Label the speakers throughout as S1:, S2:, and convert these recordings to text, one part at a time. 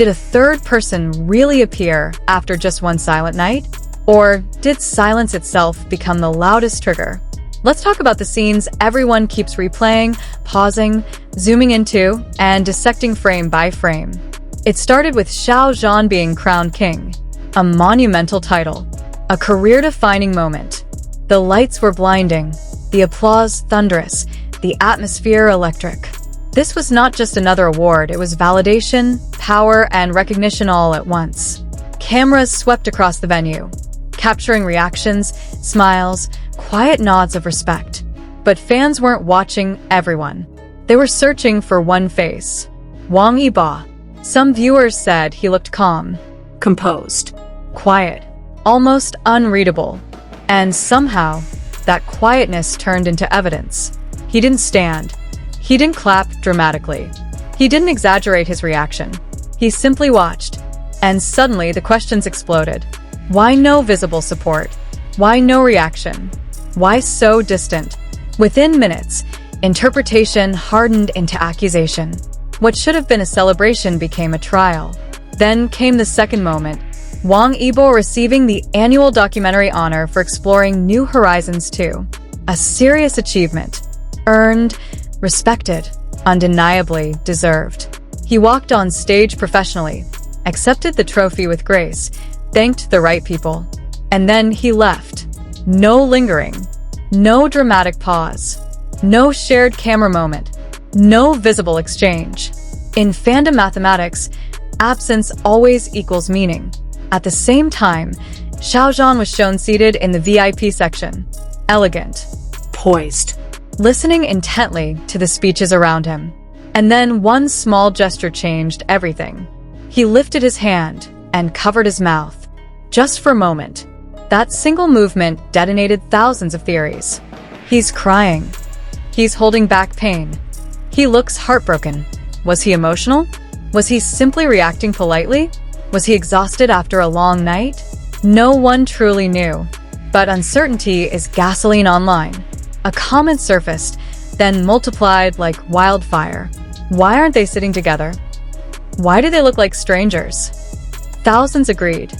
S1: did a third person really appear after just one silent night? Or did silence itself become the loudest trigger? Let's talk about the scenes everyone keeps replaying, pausing, zooming into, and dissecting frame by frame. It started with Xiao Zhan being crowned king, a monumental title, a career-defining moment. The lights were blinding, the applause thunderous, the atmosphere electric. This was not just another award, it was validation, power, and recognition all at once. Cameras swept across the venue, capturing reactions, smiles, quiet nods of respect. But fans weren't watching everyone. They were searching for one face. Wang Yibo. Some viewers said he looked calm, composed, quiet, almost unreadable. And somehow, that quietness turned into evidence. He didn't stand. He didn't clap dramatically. He didn't exaggerate his reaction. He simply watched. And suddenly the questions exploded. Why no visible support? Why no reaction? Why so distant? Within minutes, interpretation hardened into accusation. What should have been a celebration became a trial. Then came the second moment, Wang Yibo receiving the annual documentary honor for exploring New Horizons 2. A serious achievement. Earned, respected, undeniably deserved. He walked on stage professionally, accepted the trophy with grace, thanked the right people, and then he left. No lingering, no dramatic pause, no shared camera moment, no visible exchange. In fandom mathematics, absence always equals meaning. At the same time, Xiao Zhan was shown seated in the VIP section, elegant, poised, listening intently to the speeches around him. And then one small gesture changed everything. He lifted his hand and covered his mouth. Just for a moment, that single movement detonated thousands of theories. He's crying. He's holding back pain. He looks heartbroken. Was he emotional? Was he simply reacting politely? Was he exhausted after a long night? No one truly knew. But uncertainty is gasoline online. A comment surfaced, then multiplied like wildfire. Why aren't they sitting together? Why do they look like strangers? Thousands agreed.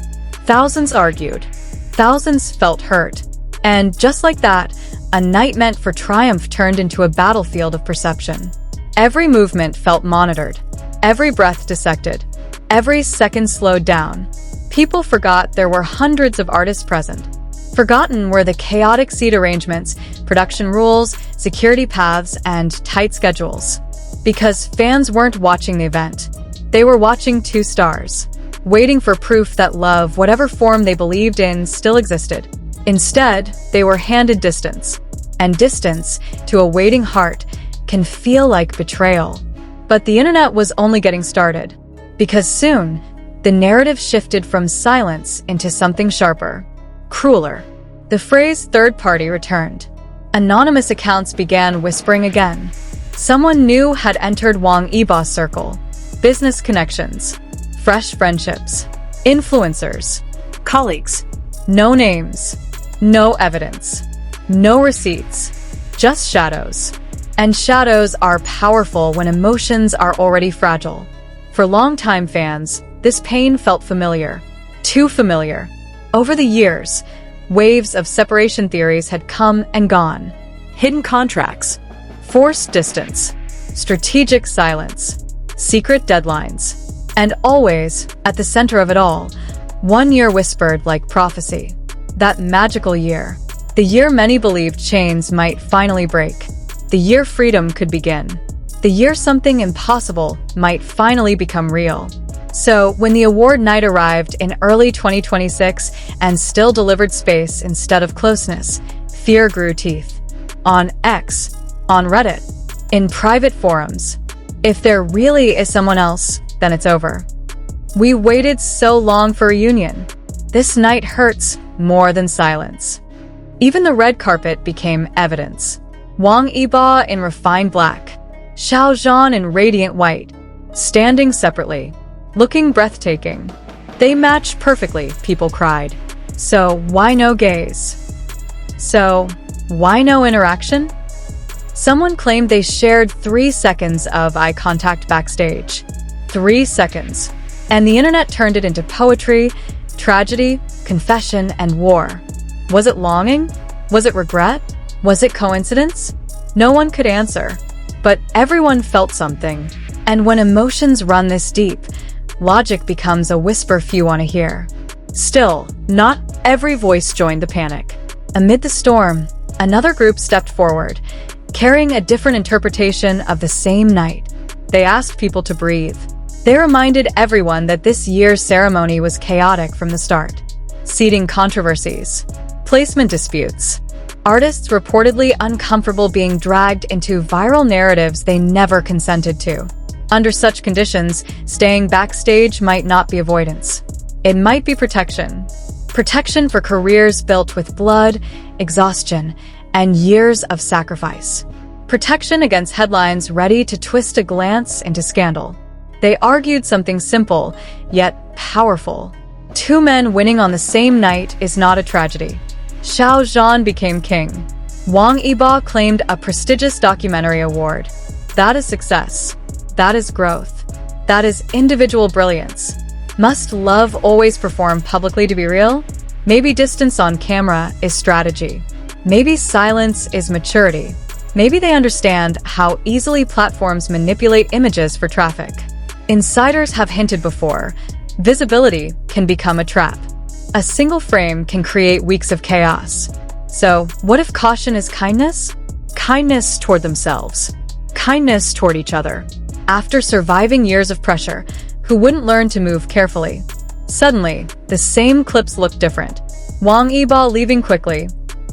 S1: Thousands argued. Thousands felt hurt. And just like that, a night meant for triumph turned into a battlefield of perception. Every movement felt monitored. Every breath dissected. Every second slowed down. People forgot there were hundreds of artists present. Forgotten were the chaotic seat arrangements, production rules, security paths, and tight schedules. Because fans weren't watching the event. They were watching two stars, waiting for proof that love, whatever form they believed in, still existed. Instead, they were handed distance. And distance, to a waiting heart, can feel like betrayal. But the internet was only getting started. Because soon, the narrative shifted from silence into something sharper, crueler. The phrase third party returned. Anonymous accounts began whispering again. Someone new had entered Wang Yibo's circle. Business connections, fresh friendships, influencers, colleagues. No names, no evidence, no receipts, just shadows. And shadows are powerful when emotions are already fragile. For longtime fans, this pain felt familiar. Too familiar. Over the years, waves of separation theories had come and gone. Hidden contracts, forced distance, strategic silence, secret deadlines. And always, at the center of it all, one year whispered like prophecy. That magical year. The year many believed chains might finally break. The year freedom could begin. The year something impossible might finally become real. So, when the award night arrived in early 2026 and still delivered space instead of closeness, fear grew teeth. On X, on Reddit, in private forums. If there really is someone else, then it's over. We waited so long for a reunion. This night hurts more than silence. Even the red carpet became evidence. Wang Yibo in refined black, Xiao Zhan in radiant white, standing separately, looking breathtaking. They matched perfectly, people cried. So why no gaze? So why no interaction? Someone claimed they shared 3 seconds of eye contact backstage. 3 seconds. And the internet turned it into poetry, tragedy, confession, and war. Was it longing? Was it regret? Was it coincidence? No one could answer. But everyone felt something. And when emotions run this deep, logic becomes a whisper few want to hear. Still, not every voice joined the panic. Amid the storm, another group stepped forward, carrying a different interpretation of the same night. They asked people to breathe. They reminded everyone that this year's ceremony was chaotic from the start. Seeding controversies, placement disputes, artists reportedly uncomfortable being dragged into viral narratives they never consented to. Under such conditions, staying backstage might not be avoidance. It might be protection. Protection for careers built with blood, exhaustion, and years of sacrifice. Protection against headlines ready to twist a glance into scandal. They argued something simple, yet powerful. Two men winning on the same night is not a tragedy. Xiao Zhan became king. Wang Yibo claimed a prestigious documentary award. That is success. That is growth. That is individual brilliance. Must love always perform publicly to be real? Maybe distance on camera is strategy. Maybe silence is maturity. Maybe they understand how easily platforms manipulate images for traffic. Insiders have hinted before, visibility can become a trap. A single frame can create weeks of chaos. So, what if caution is kindness? Kindness toward themselves. Kindness toward each other. After surviving years of pressure, who wouldn't learn to move carefully? Suddenly, the same clips look different. Wang Yibo leaving quickly,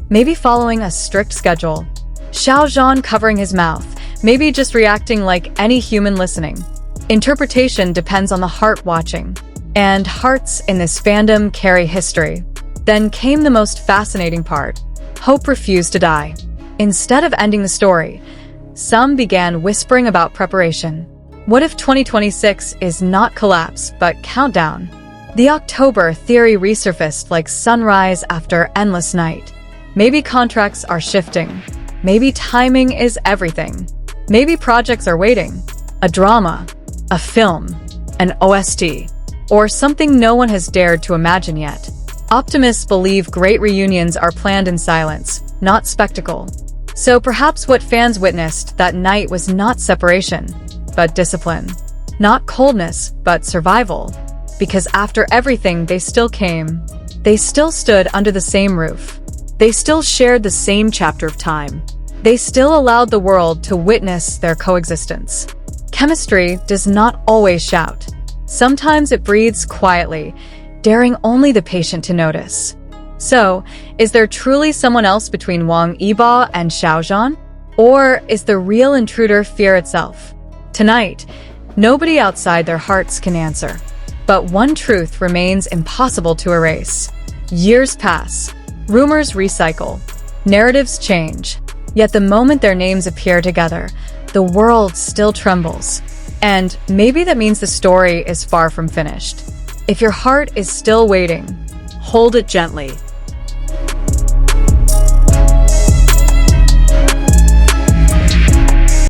S1: maybe following a strict schedule. Xiao Zhan covering his mouth, maybe just reacting like any human listening. Interpretation depends on the heart watching. And hearts in this fandom carry history. Then came the most fascinating part. Hope refused to die. Instead of ending the story, some began whispering about preparation. What if 2026 is not collapse, but countdown? The October theory resurfaced like sunrise after endless night. Maybe contracts are shifting. Maybe timing is everything. Maybe projects are waiting. A drama, a film, an OST, or something no one has dared to imagine yet. Optimists believe great reunions are planned in silence, not spectacle. So perhaps what fans witnessed that night was not separation, but discipline. Not coldness, but survival. Because after everything, they still came. They still stood under the same roof. They still shared the same chapter of time. They still allowed the world to witness their coexistence. Chemistry does not always shout. Sometimes it breathes quietly, daring only the patient to notice. So, is there truly someone else between Wang Yibo and Xiao Zhan? Or is the real intruder fear itself? Tonight, nobody outside their hearts can answer. But one truth remains impossible to erase. Years pass. Rumors recycle. Narratives change. Yet the moment their names appear together, the world still trembles. And maybe that means the story is far from finished. If your heart is still waiting, hold it gently.